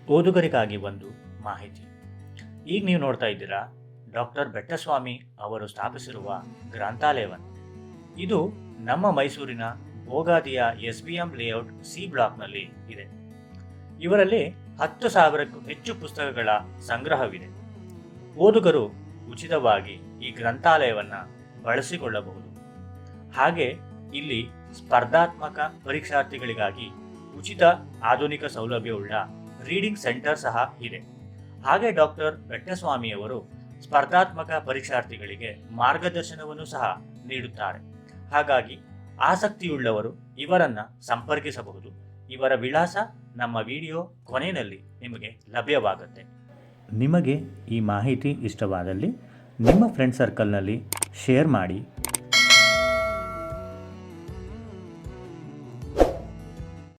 ಓದುಗರಿಗಾಗಿ ಒಂದು ಮಾಹಿತಿ. ಈಗ ನೀವು ನೋಡ್ತಾ ಇದ್ದೀರಾ ಡಾಕ್ಟರ್ ಬೆಟ್ಟಸ್ವಾಮಿ ಅವರು ಸ್ಥಾಪಿಸಿರುವ ಗ್ರಂಥಾಲಯವನ್ನು. ಇದು ನಮ್ಮ ಮೈಸೂರಿನ ಭೋಗಾದಿಯ SBM ಲೇಔಟ್ ಸಿ ಬ್ಲಾಕ್ನಲ್ಲಿ ಇದೆ. ಇವರಲ್ಲಿ 10,000ಕ್ಕೂ ಹೆಚ್ಚು ಪುಸ್ತಕಗಳ ಸಂಗ್ರಹವಿದೆ. ಓದುಗರು ಉಚಿತವಾಗಿ ಈ ಗ್ರಂಥಾಲಯವನ್ನು ಬಳಸಿಕೊಳ್ಳಬಹುದು. ಹಾಗೆ ಇಲ್ಲಿ ಸ್ಪರ್ಧಾತ್ಮಕ ಪರೀಕ್ಷಾರ್ಥಿಗಳಿಗಾಗಿ ಉಚಿತ ಆಧುನಿಕ ಸೌಲಭ್ಯವುಳ್ಳ ರೀಡಿಂಗ್ ಸೆಂಟರ್ ಸಹ ಇದೆ. ಹಾಗೆ ಡಾಕ್ಟರ್ ಬೆಟ್ಟಸ್ವಾಮಿಯವರು ಸ್ಪರ್ಧಾತ್ಮಕ ಪರೀಕ್ಷಾರ್ಥಿಗಳಿಗೆ ಮಾರ್ಗದರ್ಶನವನ್ನು ಸಹ ನೀಡುತ್ತಾರೆ. ಹಾಗಾಗಿ ಆಸಕ್ತಿಯುಳ್ಳವರು ಇವರನ್ನು ಸಂಪರ್ಕಿಸಬಹುದು. ಇವರ ವಿಳಾಸ ನಮ್ಮ ವಿಡಿಯೋ ಕೊನೆಯಲ್ಲಿ ನಿಮಗೆ ಲಭ್ಯವಾಗುತ್ತೆ. ನಿಮಗೆ ಈ ಮಾಹಿತಿ ಇಷ್ಟವಾದಲ್ಲಿ ನಿಮ್ಮ ಫ್ರೆಂಡ್ ಸರ್ಕಲ್ನಲ್ಲಿ ಶೇರ್ ಮಾಡಿ